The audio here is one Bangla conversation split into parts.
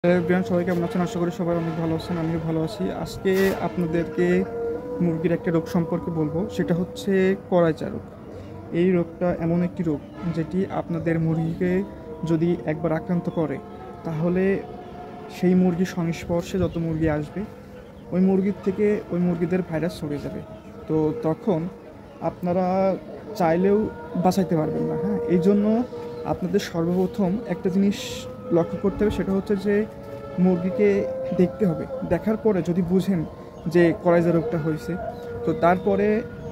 এভরিওয়ান, সবাই কেমন আছেন? আশা করি সবাই অনেক ভালো আছেন। আমিও ভালো আছি। আজকে আপনাদেরকে মুরগির একটা রোগ সম্পর্কে বলবো, সেটা হচ্ছে করাইচা রোগ। এই রোগটা এমন একটি রোগ যেটি আপনাদের মুরগিকে যদি একবার আক্রান্ত করে, তাহলে সেই মুরগির সংস্পর্শে যত মুরগি আসবে ওই মুরগির থেকে ওই মুরগিদের ভাইরাস ছড়িয়ে যাবে। তো তখন আপনারা চাইলেও বাঁচাইতে পারবেন না। হ্যাঁ, এই জন্য আপনাদের সর্বপ্রথম একটা জিনিস লক্ষ্য করতে হবে, সেটা হচ্ছে যে মুরগিকে দেখতে হবে। দেখার পরে যদি বুঝেন যে কলাইজা রোগটা হয়েছে, তো তারপরে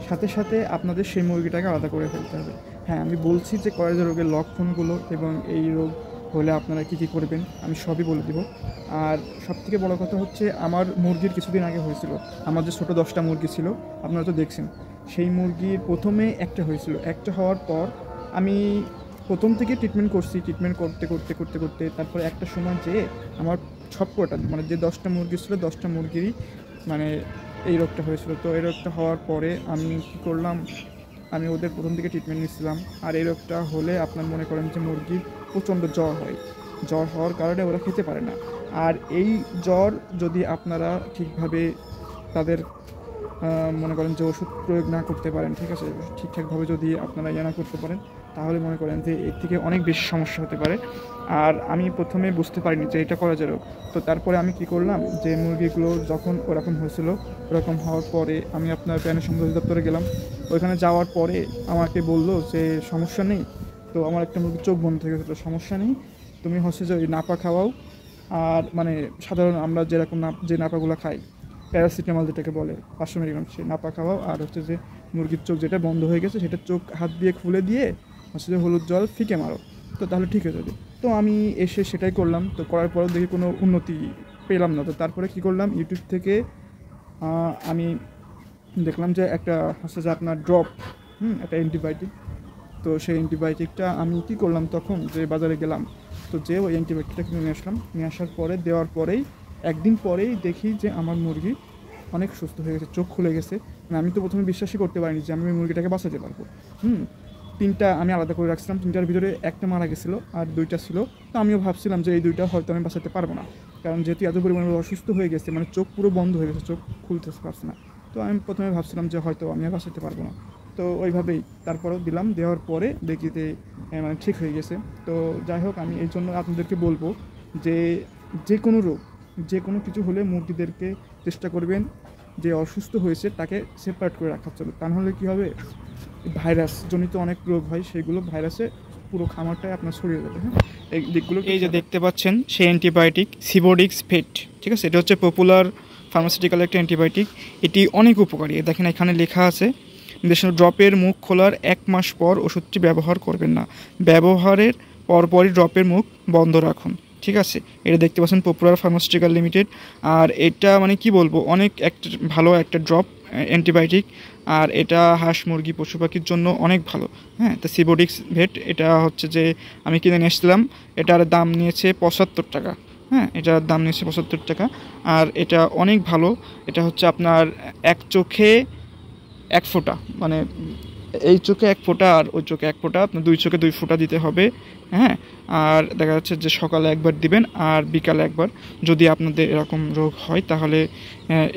সাথে সাথে আপনাদের সেই মুরগিটাকে আলাদা করে ফেলতে হবে। হ্যাঁ, আমি বলছি যে কলাইজা রোগের লক্ষণগুলো এবং এই রোগ হলে আপনারা কী কী করবেন আমি সবই বলে দেব। আর সবথেকে বড় কথা হচ্ছে, আমার মুরগির কিছুদিন আগে হয়েছিল। আমার যে ছোটো 10টা মুরগি ছিল, আপনারা তো দেখছেন, সেই মুরগির প্রথমে একটা হয়েছিল। একটা হওয়ার পর আমি প্রথম থেকে ট্রিটমেন্ট করছি। ট্রিটমেন্ট করতে করতে করতে করতে তারপরে একটা সময় যেয়ে আমার সবকটা, মানে যে 10টা মুরগি ছিল 10টা মুরগিরই মানে এই রোগটা হয়েছিল। তো এই রোগটা হওয়ার পরে আমি কী করলাম, আমি ওদের প্রথম থেকে ট্রিটমেন্ট নিচ্ছিলাম। আর এই রোগটা হলে আপনার মনে করেন যে মুরগির প্রচণ্ড জ্বর হয়। জ্বর হওয়ার কারণে ওরা খেতে পারে না। আর এই জ্বর যদি আপনারা ঠিকভাবে তাদের মনে করেন যে ওষুধ প্রয়োগ না করতে পারেন, ঠিক আছে, ঠিকঠাকভাবে যদি আপনারা না করতে পারেন, তাহলে মনে করেন যে এর থেকে অনেক বেশি সমস্যা হতে পারে। আর আমি প্রথমে বুঝতে পারিনি যে এটা করা যাবে। তো তারপরে আমি কি করলাম, যে মুরগিগুলো যখন ওরকম হয়েছিল, ওরকম হওয়ার পরে আমি আপনার প্রাণী সম্পদ দপ্তরে গেলাম। ওইখানে যাওয়ার পরে আমাকে বললো যে সমস্যা নেই। তো আমার একটা মুরগির চোখ বন্ধ হয়ে গেছিলো, সমস্যা নেই, তুমি হচ্ছে যে ওই নাপা খাওয়াও। আর মানে সাধারণ আমরা যেরকম যে নাপাগুলো খাই, প্যারাসিটামল যেটাকে বলে 500 মিলিগ্রাম, সেই নাপা খাওয়াও। আর হচ্ছে যে মুরগির চোখ যেটা বন্ধ হয়ে গেছে, সেটা চোখ হাত দিয়ে খুলে দিয়ে হচ্ছে যে হলুদ জল ফিকে মারো, তো তাহলে ঠিক হয়ে যাবে। তো আমি এসে সেটাই করলাম। তো করার পরেও দেখি কোনো উন্নতি পেলাম না। তো তারপরে কী করলাম, ইউটিউব থেকে আমি দেখলাম যে একটা হচ্ছে যে আপনার ড্রপ, একটা অ্যান্টিবায়োটিক। তো সেই অ্যান্টিবায়োটিকটা আমি কী করলাম, তখন যে বাজারে গেলাম, তো যে ওই অ্যান্টিবায়োটিকটা কিনে নিয়ে আসলাম। নিয়ে আসার পরে দেওয়ার পরেই একদিন পরেই দেখি যে আমার মুরগি অনেক সুস্থ হয়ে গেছে, চোখ খুলে গেছে। মানে আমি তো প্রথমে বিশ্বাসই করতে পারিনি যে আমি ওই মুরগিটাকে বাঁচাতে পারবো। 3টা আমি আলাদা করে রাখছিলাম, 3টার ভিতরে একটা মারা গেছিলো আর 2টা ছিল। তো আমিও ভাবছিলাম যে এই 2টা হয়তো আমি বাঁচাতে পারবো না, কারণ যেহেতু এত পরিমাণে অসুস্থ হয়ে গেছে, মানে চোখ পুরো বন্ধ হয়ে গেছে, চোখ খুলতে পারছে না। তো আমি প্রথমে ভাবছিলাম যে হয়তো আমি আর বাঁচাতে পারবো না। তো ওইভাবেই তারপরেও দিলাম, দেওয়ার পরে দেখি যে মানে ঠিক হয়ে গেছে। তো যাই হোক, আমি এই জন্য আপনাদেরকে বলবো যে যে কোনো রোগ, যে কোনো কিছু হলে মুরগিদেরকে চেষ্টা করবেন যে অসুস্থ হয়েছে তাকে সেপারেট করে রাখার জন্য। তা নাহলে কী হবে, ভাইরাস জনিত অনেক রোগ হয়, সেগুলো ভাইরাসে পুরো খামারটায় আপনার ছড়িয়ে যাবে। হ্যাঁ, এই দিকগুলো এই যে দেখতে পাচ্ছেন, সেই অ্যান্টিবায়োটিক সিবোডিক্স ভেট, ঠিক আছে, এটা হচ্ছে পপুলার ফার্মাসিউটিক্যাল একটা অ্যান্টিবায়োটিক। এটি অনেক উপকারী। দেখেন এখানে লেখা আছে, নির্দেশনা, ড্রপের মুখ খোলার 1 মাস পর ওষুধটি ব্যবহার করবেন না, ব্যবহারের পরপরই ড্রপের মুখ বন্ধ রাখুন, ঠিক আছে। এটা দেখতে পাচ্ছেন পপুলার ফার্মাসিউটিক্যাল লিমিটেড। আর এটা মানে কি বলবো, অনেক একটা ভালো একটা ড্রপ অ্যান্টিবায়োটিক। আর এটা হাঁস মুরগি পশু পাখির জন্য অনেক ভালো। হ্যাঁ, তো সিবোডিক্স ভেট এটা হচ্ছে যে আমি কিনে নিয়ে এসেছিলাম। এটার দাম নিয়েছে 75 টাকা। হ্যাঁ, এটার দাম নিয়েছে 75 টাকা। আর এটা অনেক ভালো। এটা হচ্ছে আপনার এক চোখে 1 ফোঁটা, মানে এই চোখে 1 ফোঁটা আর ওই চোখে 1 ফোঁটা, আপনার 2 চোখে 2 ফোঁটা দিতে হবে। হ্যাঁ, আর দেখা যাচ্ছে যে সকালে একবার দিবেন আর বিকালে একবার। যদি আপনাদের এরকম রোগ হয় তাহলে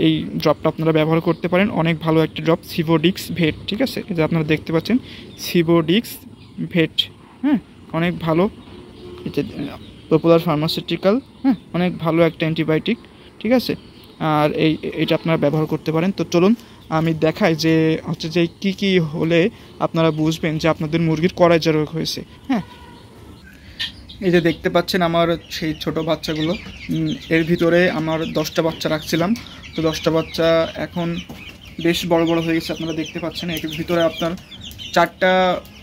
এই ড্রপটা আপনারা ব্যবহার করতে পারেন। অনেক ভালো একটা ড্রপ, সিবোডিক্স ভেট, ঠিক আছে। এই যে আপনারা দেখতে পাচ্ছেন সিবোডিক্স ভেট। হ্যাঁ, অনেক ভালো। এটা পপুলার ফার্মাসিউটিক্যাল। হ্যাঁ, অনেক ভালো একটা অ্যান্টিবায়োটিক, ঠিক আছে। আর এইটা আপনারা ব্যবহার করতে পারেন। তো চলুন আমি দেখাই যে হচ্ছে যে কী কী হলে আপনারা বুঝবেন যে আপনাদের মুরগির কলাইজা রোগ হয়েছে। হ্যাঁ, এই যে দেখতে পাচ্ছেন আমার সেই ছোট বাচ্চাগুলো, এর ভিতরে আমার 10টা বাচ্চা রাখছিলাম। তো 10টা বাচ্চা এখন বেশ বড় বড় হয়ে গেছে, আপনারা দেখতে পাচ্ছেন। এর ভিতরে আপনার 4টা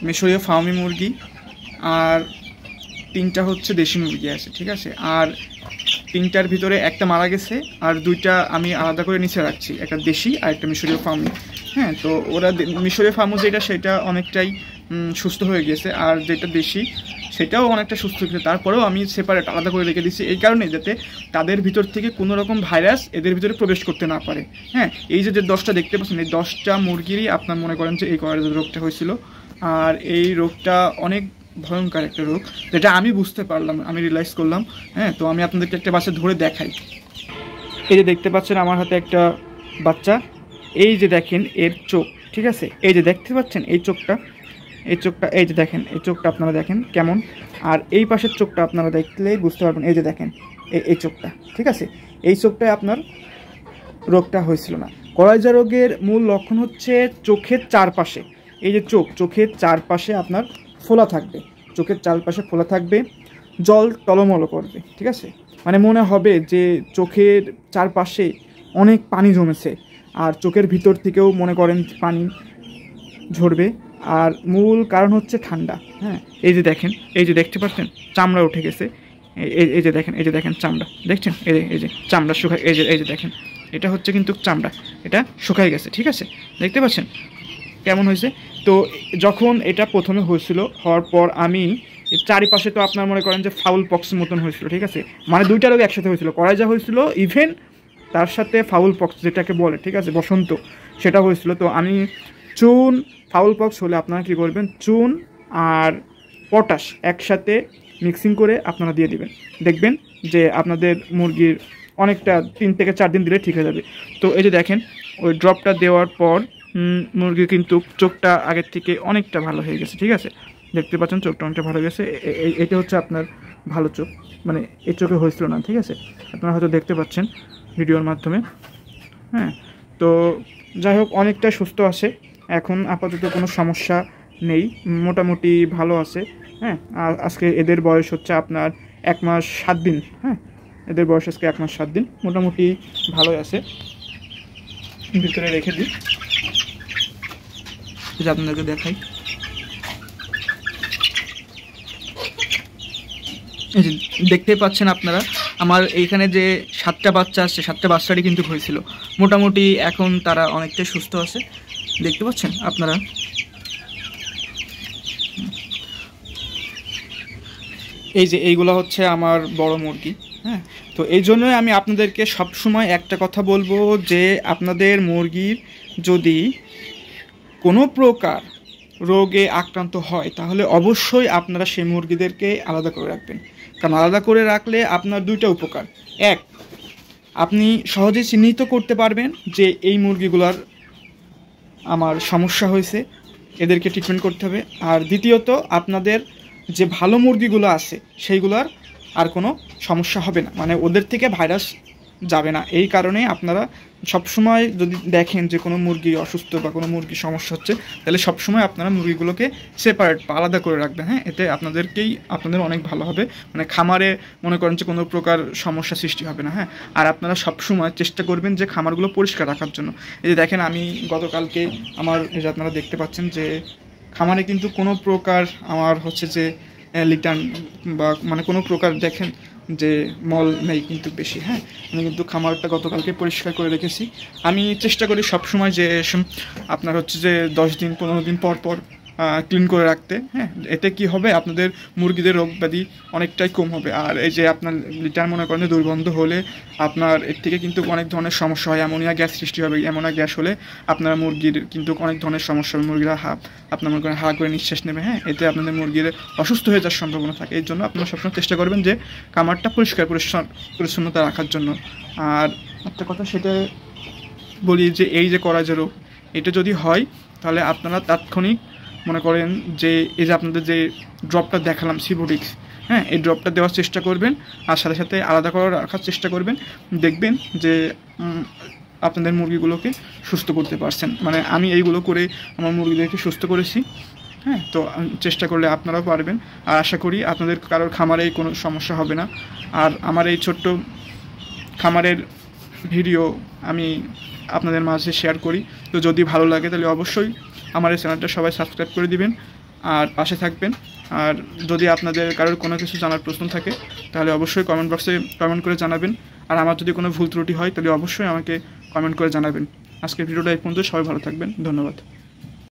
মিশরীয় ফার্মি মুরগি আর 3টা হচ্ছে দেশি মুরগি আছে, ঠিক আছে। আর 3টার ভিতরে একটা মারা গেছে আর 2টা আমি আলাদা করে নিচে রাখছি, একটা দেশি আর একটা মিশরীয় ফার্মি। হ্যাঁ, তো ওরা মিশরীয় ফার্মু যেটা, সেটা অনেকটাই সুস্থ হয়ে গেছে, আর যেটা দেশি সেটাও অনেকটা সুস্থ হয়েছে। তারপরেও আমি সেপারেট আলাদা করে রেখে দিচ্ছি, এই কারণে যাতে তাদের ভিতর থেকে কোনো রকম ভাইরাস এদের ভিতরে প্রবেশ করতে না পারে। হ্যাঁ, এই যে 10টা দেখতে পাচ্ছেন, এই 10টা মুরগিরই আপনার মনে করেন যে এই কলাইজা রোগটা হয়েছিল। আর এই রোগটা অনেক ভয়ঙ্কর একটা রোগ, যেটা আমি বুঝতে পারলাম, আমি রিয়েলাইজ করলাম। হ্যাঁ, তো আমি আপনাদেরকে একটা বাচ্চা ধরে দেখাই। এই যে দেখতে পাচ্ছেন আমার হাতে একটা বাচ্চা, এই যে দেখেন এর চোখ, ঠিক আছে, এই যে দেখতে পাচ্ছেন এই চোখটা, এই যে দেখেন এই চোখটা আপনারা দেখেন কেমন, আর এই পাশের চোখটা আপনারা দেখলেই বুঝতে পারবেন, এই যে দেখেন এই চোখটা, ঠিক আছে, এই চোখটায় আপনার রোগটা হয়েছিল না। কলাইজা রোগের মূল লক্ষণ হচ্ছে চোখের চারপাশে, এই যে চোখের চারপাশে আপনার ফোলা থাকবে, চোখের চারপাশে ফোলা থাকবে, জল টলমল করবে, ঠিক আছে, মানে মনে হবে যে চোখের চারপাশে অনেক পানি জমেছে, আর চোখের ভিতর থেকেও মনে করেন পানি ঝরবে। আর মূল কারণ হচ্ছে ঠান্ডা। হ্যাঁ, এই যে দেখেন, এই যে দেখতে পাচ্ছেন চামড়া উঠে গেছে, এই যে দেখেন চামড়া দেখছেন, এই যে চামড়া শুকায়, এই যে দেখেন এটা হচ্ছে কিন্তু চামড়া, এটা শুকাই গেছে, ঠিক আছে, দেখতে পাচ্ছেন কেমন হয়েছে। তো যখন এটা প্রথমে হয়েছিল, হওয়ার পর আমি চারিপাশে তো আপনার মনে করেন যে ফাউল পক্স মতন হয়েছিল, ঠিক আছে, মানে দুইটা রোগ একসাথে হয়েছিল, কলাইজা হয়েছিল ইভেন তার সাথে ফাউল পক্স যেটাকে বলে, ঠিক আছে, বসন্ত, সেটা হয়েছিল। তো আমি চুন, ফাউল পক্স হলে আপনারা কী করবেন, চুন আর পটাশ একসাথে মিক্সিং করে আপনারা দিয়ে দিবেন, দেখবেন যে আপনাদের মুরগির অনেকটা 3 থেকে 4 দিন দিলে ঠিক হয়ে যাবে। তো এই যে দেখেন ওই ড্রপটা দেওয়ার পর মুরগি কিন্তু চোখটা আগের থেকে অনেকটা ভালো হয়ে গেছে, ঠিক আছে, দেখতে পাচ্ছেন চোখটা অনেকটা ভালো গেছে। এটা হচ্ছে আপনার ভালো চোখ, মানে এই চোখে হয়েছিল না, ঠিক আছে, আপনারা হয়তো দেখতে পাচ্ছেন ভিডিওর মাধ্যমে। হ্যাঁ, তো যাই হোক অনেকটা সুস্থ আছে এখন, আপাতত কোনো সমস্যা নেই, মোটামুটি ভালো আছে। হ্যাঁ, আর আজকে এদের বয়স হচ্ছে আপনার 1 মাস 7 দিন। হ্যাঁ, এদের বয়স আজকে 1 মাস 7 দিন, মোটামুটি ভালোই আছে। ভিতরে রেখে দিই, আপনাদেরকে দেখাই। এই যে দেখতেই পাচ্ছেন আপনারা, আমার এইখানে যে 7টা বাচ্চা আসছে, 7টা বাচ্চারই কিন্তু হয়েছিল, মোটামুটি এখন তারা অনেকটাই সুস্থ আছে, দেখতে পাচ্ছেন আপনারা। এই যে এইগুলো হচ্ছে আমার বড় মুরগি। হ্যাঁ, তো এই জন্যই আমি আপনাদেরকে সবসময় একটা কথা বলবো যে আপনাদের মুরগির যদি কোনো প্রকার রোগে আক্রান্ত হয় তাহলে অবশ্যই আপনারা সেই মুরগিদেরকে আলাদা করে রাখবেন, কারণ আলাদা করে রাখলে আপনার 2টা উপকার। এক, আপনি সহজে চিহ্নিত করতে পারবেন যে এই মুরগিগুলার আমার সমস্যা হয়েছে, এদেরকে ট্রিটমেন্ট করতে হবে। আর দ্বিতীয়ত, আপনাদের যে ভালো মুরগিগুলো আছে সেইগুলোর আর কোনো সমস্যা হবে না, মানে ওদের থেকে ভাইরাস যাবে না। এই কারণে আপনারা সবসময় যদি দেখেন যে কোনো মুরগি অসুস্থ বা কোনো মুরগির সমস্যা হচ্ছে, তাহলে সবসময় আপনারা মুরগিগুলোকে সেপারেট বা আলাদা করে রাখবেন। হ্যাঁ, এতে আপনাদের অনেক ভালো হবে, মানে খামারে মনে করেন যে কোনো প্রকার সমস্যা সৃষ্টি হবে না। হ্যাঁ, আর আপনারা সবসময় চেষ্টা করবেন যে খামারগুলো পরিষ্কার রাখার জন্য। এই যে দেখেন আমি গতকালকে আমার, এই যে আপনারা দেখতে পাচ্ছেন যে খামারে কিন্তু কোনো প্রকার আমার হচ্ছে যে লিটার্ন বা মানে কোনো প্রকার দেখেন যে মল নেই কিন্তু বেশি। হ্যাঁ, আমি কিন্তু খামারটা গতকালকে পরিষ্কার করে রেখেছি। আমি চেষ্টা করি সবসময় যে আপনার হচ্ছে যে 10 দিন 15 দিন পর পর ক্লিন করে রাখতে। হ্যাঁ, এতে কি হবে, আপনাদের মুরগিদের রোগ ব্যাধি অনেকটাই কম হবে। আর এই যে আপনার লিটার মনে করেন দুর্গন্ধ হলে আপনার এর থেকে কিন্তু অনেক ধরনের সমস্যা হয়, অ্যামোনিয়া গ্যাস সৃষ্টি হবে। অ্যামোনিয়া গ্যাস হলে আপনার মুরগির কিন্তু অনেক ধরনের সমস্যা হবে, মুরগিরা আপনার মনে করেন হা করে নিঃশ্বাস নেবে। হ্যাঁ, এতে আপনাদের মুরগির অসুস্থ হয়ে যাওয়ার সম্ভাবনা থাকে। এই জন্য আপনারা সবসময় চেষ্টা করবেন যে খামারটা পরিচ্ছন্নতা রাখার জন্য। আর একটা কথা সেটা বলি যে এই যে কলাইজা রোগ, এটা যদি হয় তাহলে আপনারা তাৎক্ষণিক মনে করেন যে এই যে আপনাদের যে ড্রপটা দেখালাম সিবোডিক্স, হ্যাঁ, এই ড্রপটা দেওয়ার চেষ্টা করবেন, আর সাথে সাথে আলাদা করে রাখার চেষ্টা করবেন। দেখবেন যে আপনাদের মুরগিগুলোকে সুস্থ করতে পারছেন। মানে আমি এইগুলো করে আমার মুরগিদেরকে সুস্থ করেছি। হ্যাঁ, তো চেষ্টা করলে আপনারাও পারবেন, আর আশা করি আপনাদের কারোর খামারে কোনো সমস্যা হবে না। আর আমার এই ছোট্ট খামারের ভিডিও আমি আপনাদের মাঝে শেয়ার করি, তো যদি ভালো লাগে তাহলে অবশ্যই আমার এই চ্যানেলটা সবাই সাবস্ক্রাইব করে দিবেন আর পাশে থাকবেন। আর যদি আপনাদের কারোর কোনো কিছু জানার প্রশ্ন থাকে তাহলে অবশ্যই কমেন্ট বক্সে কমেন্ট করে জানাবেন। আর আমার যদি কোনো ভুল ত্রুটি হয় তাহলে অবশ্যই আমাকে কমেন্ট করে জানাবেন। আজকের ভিডিওটা এই পর্যন্ত, সবাই ভালো থাকবেন, ধন্যবাদ।